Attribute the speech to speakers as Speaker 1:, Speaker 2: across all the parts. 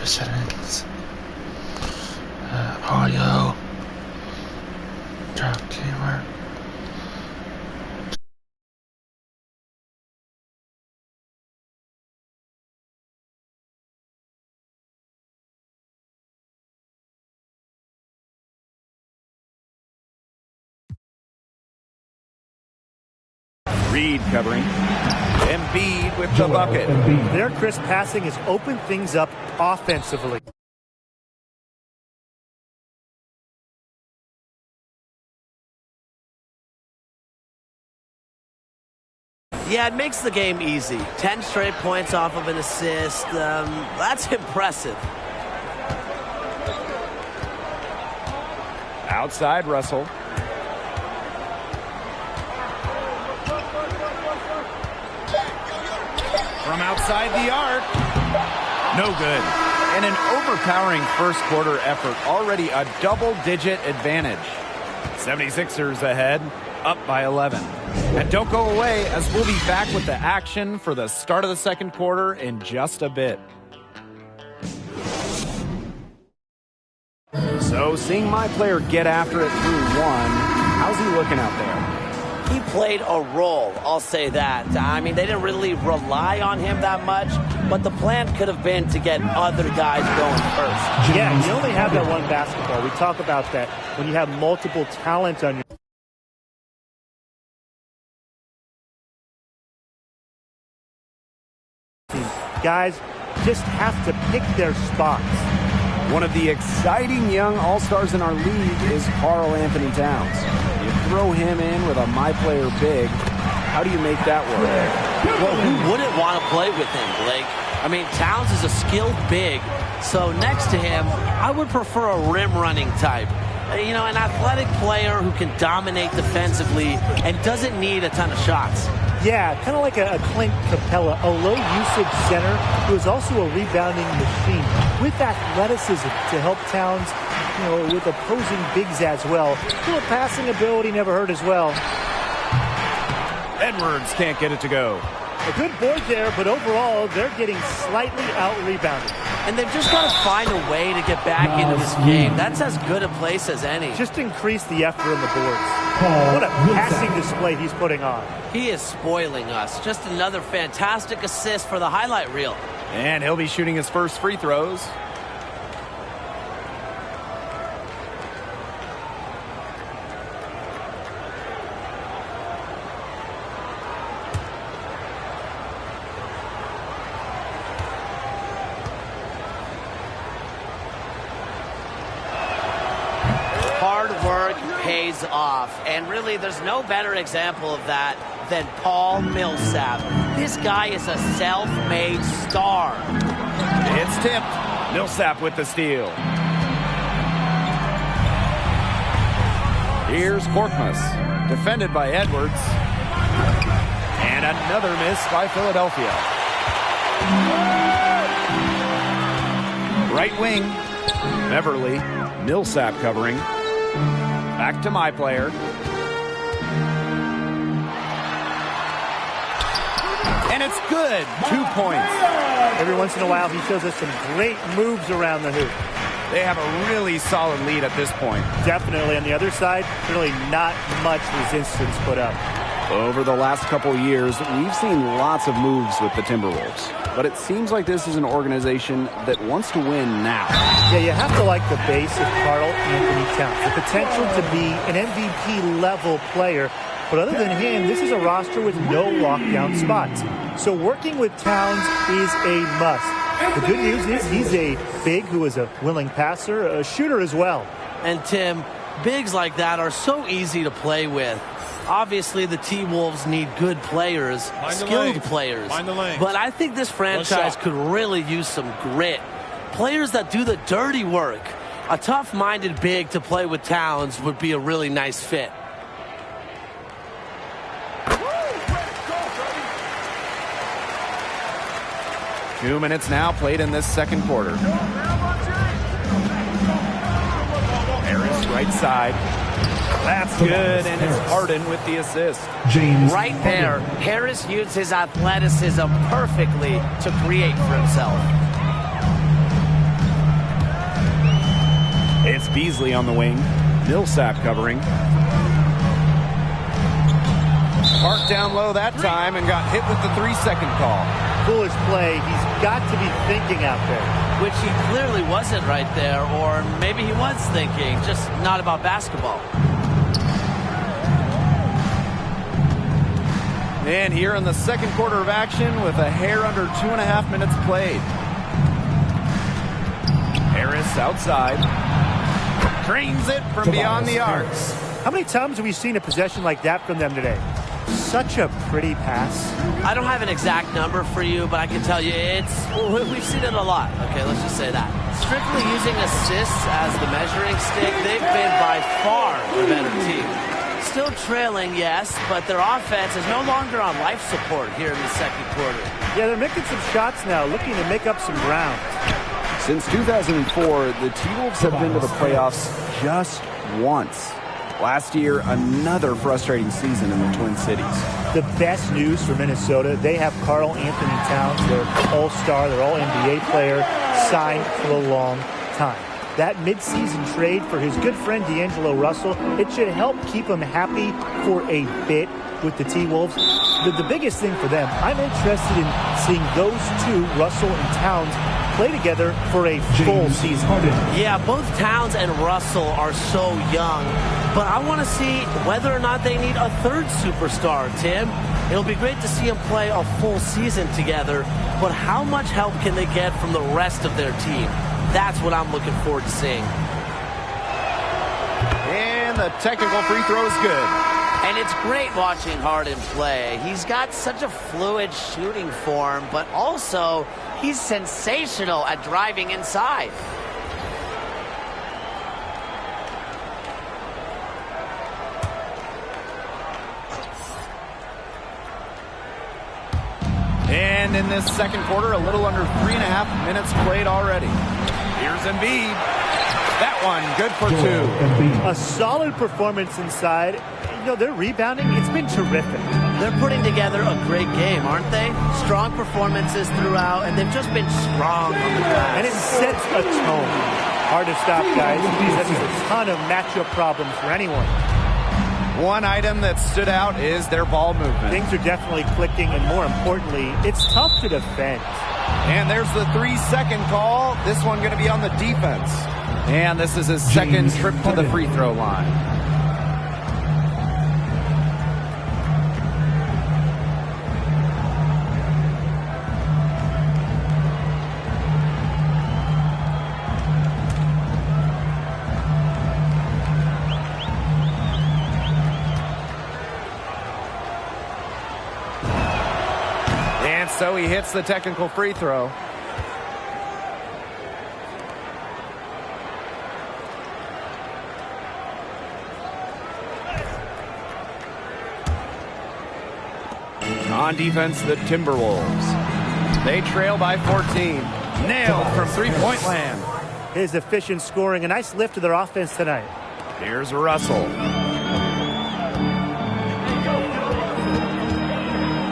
Speaker 1: settings, audio, drop keyword.
Speaker 2: Reed covering. Embiid with the bucket.
Speaker 3: Their crisp passing has opened things up offensively.
Speaker 4: Yeah, it makes the game easy. 10 straight points off of an assist. That's impressive.
Speaker 2: Outside Russell. From outside the arc. No good. And an overpowering first quarter effort. Already a double-digit advantage. 76ers ahead, up by 11. And don't go away, as we'll be back with the action for the start of the second quarter in just a bit. So seeing my player get after it through one, how's he looking out there?
Speaker 4: He played a role, I'll say that. I mean, they didn't really rely on him that much, but the plan could have been to get other guys going first.
Speaker 3: Yeah, you only have that one basketball. We talk about that when you have multiple talent on your team. Guys just have to pick their spots.
Speaker 2: One of the exciting young all-stars in our league is Karl Anthony Towns. You throw him in with a my player big, how do you make that work?
Speaker 4: Well, who wouldn't want to play with him, Blake? I mean, Towns is a skilled big, so next to him, I would prefer a rim-running type. You know, an athletic player who can dominate defensively and doesn't need a ton of shots.
Speaker 3: Yeah, kind of like a Clint Capella, a low-usage center who is also a rebounding machine with athleticism to help Towns, you know, with opposing bigs as well. A little passing ability never hurt as well.
Speaker 2: Edwards can't get it to go.
Speaker 3: A good board there, but overall, they're getting slightly out-rebounded.
Speaker 4: And they've just got to find a way to get back into this game. That's as good a place as any.
Speaker 3: Just increase the effort on the boards. What a passing display he's putting on.
Speaker 4: He is spoiling us. Just another fantastic assist for the highlight reel.
Speaker 2: And he'll be shooting his first free throws.
Speaker 4: Pays off, and really there's no better example of that than Paul Millsap. This guy is a self-made star.
Speaker 2: It's tipped. Millsap with the steal. Here's Korkmaz, defended by Edwards. And another miss by Philadelphia. Right wing, Beverly, Millsap covering. Back to my player. And it's good. 2 points.
Speaker 3: Every once in a while, he shows us some great moves around the hoop.
Speaker 2: They have a really solid lead at this point.
Speaker 3: Definitely. On the other side, really not much resistance put up.
Speaker 2: Over the last couple years, we've seen lots of moves with the Timberwolves. But it seems like this is an organization that wants to win now.
Speaker 3: Yeah, you have to like the base of Karl Anthony Towns. The potential to be an MVP-level player. But other than him, this is a roster with no lockdown spots. So working with Towns is a must. The good news is he's a big who is a willing passer, a shooter as well.
Speaker 4: And Tim, bigs like that are so easy to play with. Obviously, the T-Wolves need good players, skilled players. But I think this franchise could really use some grit. Players that do the dirty work. A tough-minded big to play with Towns would be a really nice fit.
Speaker 2: Two minutes now played in this second quarter. Harris right side. That's good, and it's Harden with the assist.
Speaker 4: Right there, Harris used his athleticism perfectly to create for himself.
Speaker 2: It's Beasley on the wing. Millsap covering. Parked down low that time and got hit with the 3-second call.
Speaker 3: Foolish play. He's got to be thinking out there.
Speaker 4: Which he clearly wasn't right there, or maybe he was thinking, just not about basketball.
Speaker 2: And here in the second quarter of action with a hair under 2.5 minutes played. Harris outside. Drains it from beyond the arcs.
Speaker 3: How many times have we seen a possession like that from them today? Such a pretty pass.
Speaker 4: I don't have an exact number for you, but I can tell you we've seen it a lot. Okay, let's just say that. Strictly using assists as the measuring stick, they've been by far the better team. Still trailing, yes, but their offense is no longer on life support here in the second quarter.
Speaker 3: Yeah, they're making some shots now, looking to make up some ground.
Speaker 2: Since 2004, the T-Wolves have been to the playoffs just once. Last year, another frustrating season in the Twin Cities.
Speaker 3: The best news for Minnesota, they have Karl Anthony Towns, their all-star, their all-NBA player, signed for a long time. That midseason trade for his good friend D'Angelo Russell, it should help keep him happy for a bit with the T-Wolves. The biggest thing for them, I'm interested in seeing those two, Russell and Towns, play together for a full season.
Speaker 4: Yeah, both Towns and Russell are so young, but I want to see whether or not they need a third superstar, Tim. It'll be great to see them play a full season together, but how much help can they get from the rest of their team? That's what I'm looking forward to seeing.
Speaker 2: And the technical free throw is good.
Speaker 4: And it's great watching Harden play. He's got such a fluid shooting form, but also he's sensational at driving inside.
Speaker 2: And in this second quarter, a little under 3.5 minutes played already. Here's Embiid. That one, good for 2.
Speaker 3: A solid performance inside. You know, their rebounding, it's been terrific.
Speaker 4: They're putting together a great game, aren't they? Strong performances throughout, and they've just been strong on the glass.
Speaker 3: And it sets a tone. Hard to stop, guys. That is a ton of matchup problems for anyone.
Speaker 2: One item that stood out is their ball movement.
Speaker 3: Things are definitely clicking, and more importantly, it's tough to defend.
Speaker 2: And there's the 3-second call. This one going to be on the defense. And this is his second trip to the free throw line. And so he hits the technical free throw. On defense, the Timberwolves. They trail by 14. Nailed from three-point land.
Speaker 3: His efficient scoring, a nice lift to their offense tonight.
Speaker 2: Here's Russell.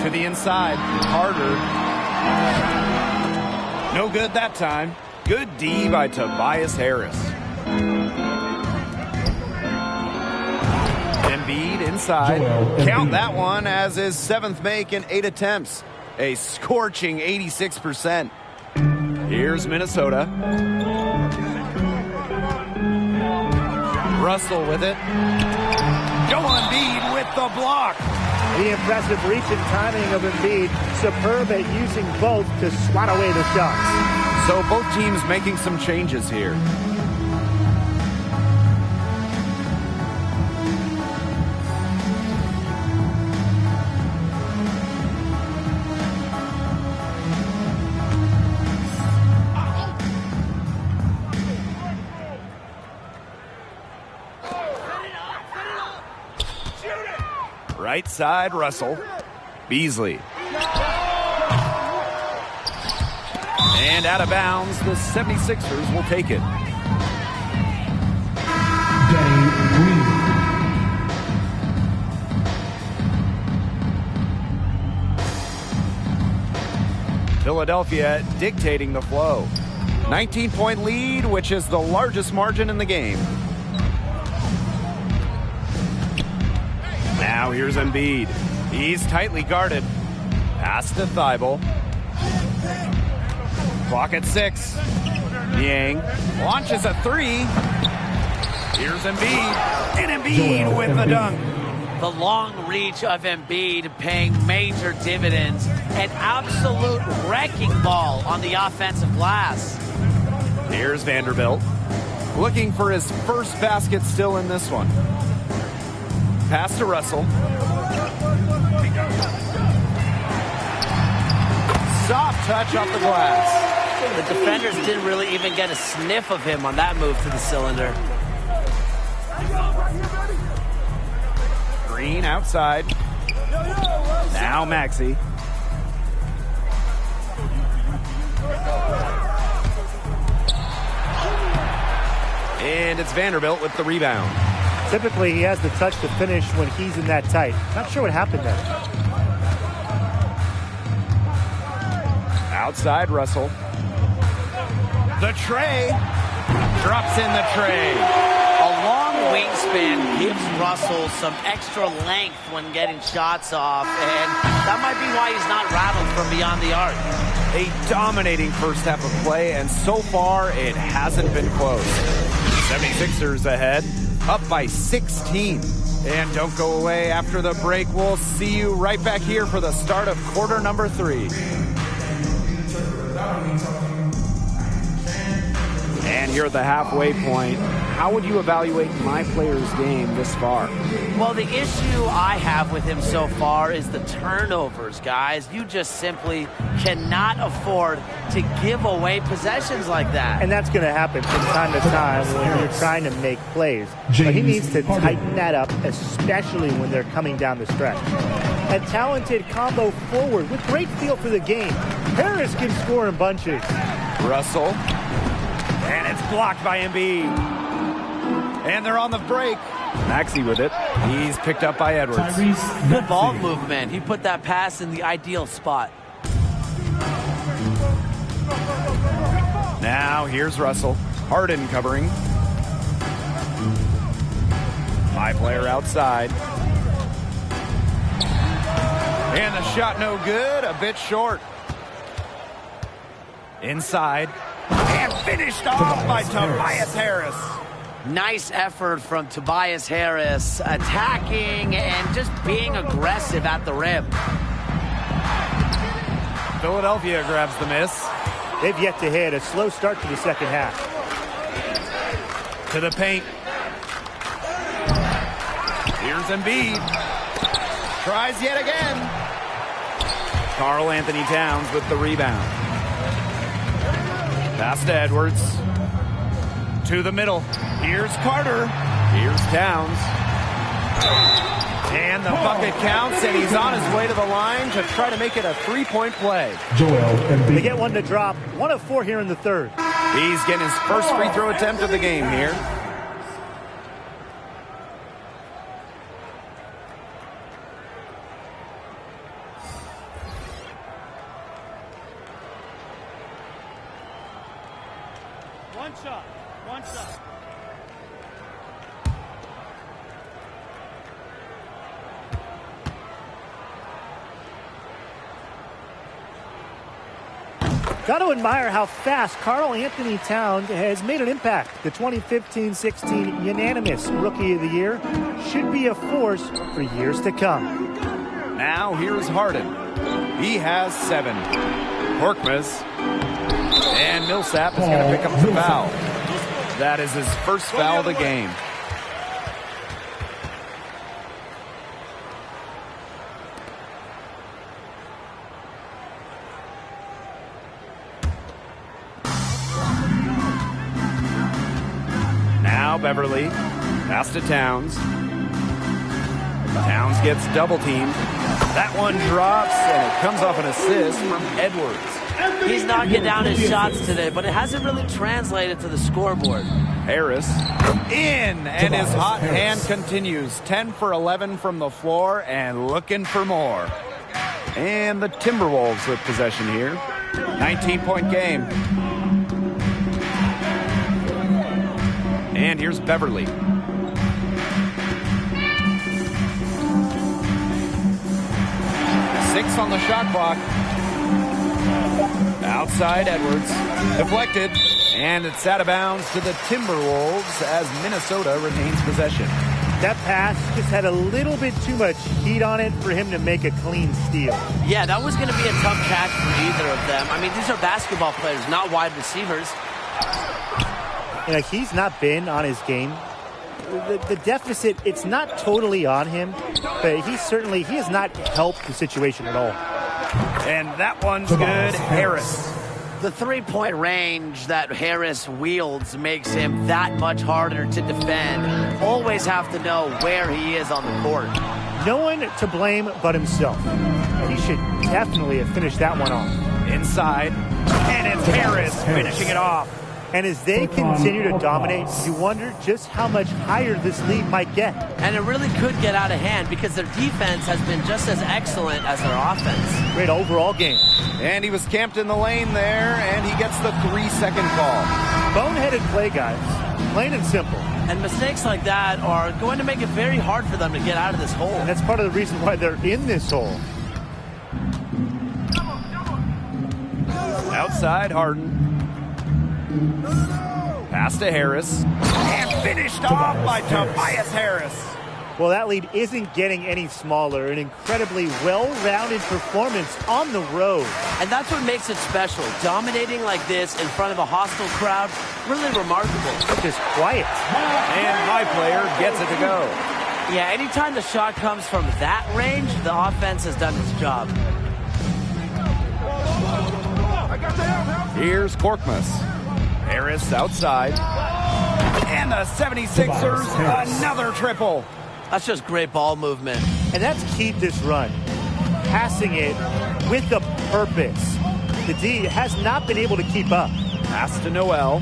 Speaker 2: To the inside, Carter. No good that time. Good D by Tobias Harris. Embiid inside. Count that one as his 7th make in 8 attempts. A scorching 86%. Here's Minnesota. Russell with it. Joel Embiid with the block.
Speaker 3: The impressive reach and timing of Embiid. Superb at using both to swat away the shots.
Speaker 2: So both teams making some changes here. Right side, Russell. Beasley. And out of bounds, the 76ers will take it. Philadelphia dictating the flow. 19-point lead, which is the largest margin in the game. Now here's Embiid. He's tightly guarded. Pass to Thibault. Clock at 6. Yang launches a 3. Here's Embiid. And Embiid with the dunk.
Speaker 4: The long reach of Embiid paying major dividends. An absolute wrecking ball on the offensive glass.
Speaker 2: Here's Vanderbilt. Looking for his first basket still in this one. Pass to Russell. Soft touch off the glass.
Speaker 4: The defenders didn't really even get a sniff of him on that move to the cylinder.
Speaker 2: Green outside. Now Maxey. And it's Vanderbilt with the rebound.
Speaker 3: Typically, he has the touch to finish when he's in that tight. Not sure what happened there.
Speaker 2: Outside Russell. The tray. Drops in the tray.
Speaker 4: A long wingspan gives Russell some extra length when getting shots off, and that might be why he's not rattled from beyond the arc.
Speaker 2: A dominating first half of play, and so far it hasn't been close. 76ers ahead, up by 16. And don't go away after the break. We'll see you right back here for the start of quarter number 3. And here at the halfway point, how would you evaluate my player's game this far?
Speaker 4: Well, the issue I have with him so far is the turnovers, guys. You just simply cannot afford to give away possessions like that.
Speaker 3: And that's going to happen from time to time when you're trying to make plays. But he needs to tighten that up, especially when they're coming down the stretch. A talented combo forward with great feel for the game. Harris can score in bunches.
Speaker 2: Russell. And it's blocked by Embiid. And they're on the break. Maxey with it. He's picked up by Edwards.
Speaker 4: Good ball movement. He put that pass in the ideal spot.
Speaker 2: Now here's Russell. Harden covering. My player outside. And the shot no good. A bit short. Inside. And finished off by Tobias Harris.
Speaker 4: Nice effort from Tobias Harris, attacking and just being aggressive at the rim.
Speaker 2: Philadelphia grabs the miss.
Speaker 3: They've yet to hit. A slow start to the second half.
Speaker 2: To the paint. Here's Embiid. Tries yet again. Karl Anthony Towns with the rebound. Pass to Edwards. To the middle. Here's Carter. Here's Towns. And the bucket counts, and he's on his way to the line to try to make it a three-point play.
Speaker 3: They get one to drop. 1 of 4 here in the third.
Speaker 2: He's getting his first free throw attempt of the game here.
Speaker 3: One shot. Got to admire how fast Karl Anthony Towns has made an impact. The 2015-16 unanimous Rookie of the Year should be a force for years to come.
Speaker 2: Now here's Harden. He has 7. Korkmaz. And Millsap is going to pick up the foul. That is his first foul of the game. Now Beverly. Pass to Towns. Towns gets double teamed. That one drops, and it comes off an assist from Edwards.
Speaker 4: He's knocking down his shots today, but it hasn't really translated to the scoreboard.
Speaker 2: Harris in, and his hot hand continues. 10 for 11 from the floor and looking for more. And the Timberwolves with possession here. 19-point game. And here's Beverly. Six on the shot clock. Outside Edwards. Deflected. And it's out of bounds to the Timberwolves as Minnesota retains possession.
Speaker 3: That pass just had a little bit too much heat on it for him to make a clean steal.
Speaker 4: Yeah, that was going to be a tough catch for either of them. I mean, these are basketball players, not wide receivers.
Speaker 3: You know, he's not been on his game. The deficit, it's not totally on him, but he has not helped the situation at all.
Speaker 2: And that one's good. Harris.
Speaker 4: The three-point range that Harris wields makes him that much harder to defend. Always have to know where he is on the court.
Speaker 3: No one to blame but himself. He should definitely have finished that one off.
Speaker 2: Inside, and it's Harris finishing it off.
Speaker 3: And as they continue to dominate, you wonder just how much higher this lead might get.
Speaker 4: And it really could get out of hand because their defense has been just as excellent as their offense.
Speaker 3: Great overall game.
Speaker 2: And he was camped in the lane there, and he gets the 3-second call.
Speaker 3: Boneheaded play, guys. Plain and simple.
Speaker 4: And mistakes like that are going to make it very hard for them to get out of this hole.
Speaker 3: And that's part of the reason why they're in this hole.
Speaker 2: Outside Harden. Pass to Harris. And finished off by Tobias Harris.
Speaker 3: Well, that lead isn't getting any smaller. An incredibly well-rounded performance on the road.
Speaker 4: And that's what makes it special. Dominating like this in front of a hostile crowd, really remarkable.
Speaker 3: Just quiet.
Speaker 2: And my player gets it to go.
Speaker 4: Yeah, anytime the shot comes from that range, the offense has done its job.
Speaker 2: Here's Korkmaz. Harris outside. And the 76ers, another triple.
Speaker 4: That's just great ball movement.
Speaker 3: And that's keyed this run. Passing it with a purpose. The D has not been able to keep up.
Speaker 2: Pass to Noel.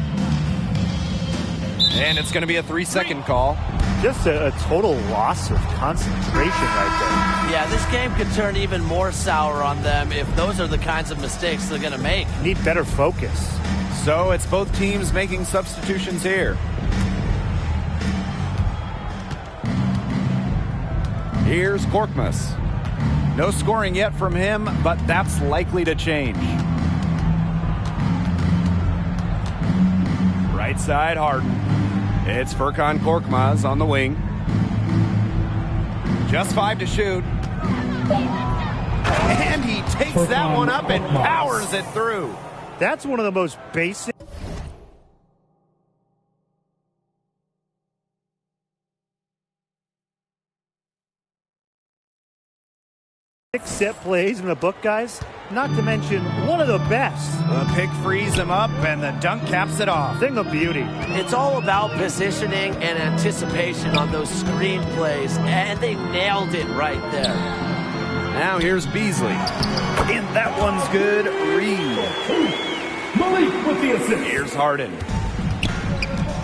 Speaker 2: And it's going to be a 3-second call.
Speaker 3: Just a total loss of concentration right there.
Speaker 4: Yeah, this game could turn even more sour on them if those are the kinds of mistakes they're going to make.
Speaker 3: Need better focus.
Speaker 2: So it's both teams making substitutions here. Here's Korkmaz. No scoring yet from him, but that's likely to change. Right side Harden. It's Furkan Korkmaz on the wing. Just 5 to shoot. And he takes that one up and powers it through.
Speaker 3: That's one of the most basic. Set plays in the book, guys. Not to mention one of the best.
Speaker 2: The pick frees him up, and the dunk caps it off.
Speaker 3: Thing of beauty.
Speaker 4: It's all about positioning and anticipation on those screen plays, and they nailed it right there.
Speaker 2: Now here's Beasley. And that one's good. Reed.
Speaker 1: Malik with the assist.
Speaker 2: Here's Harden.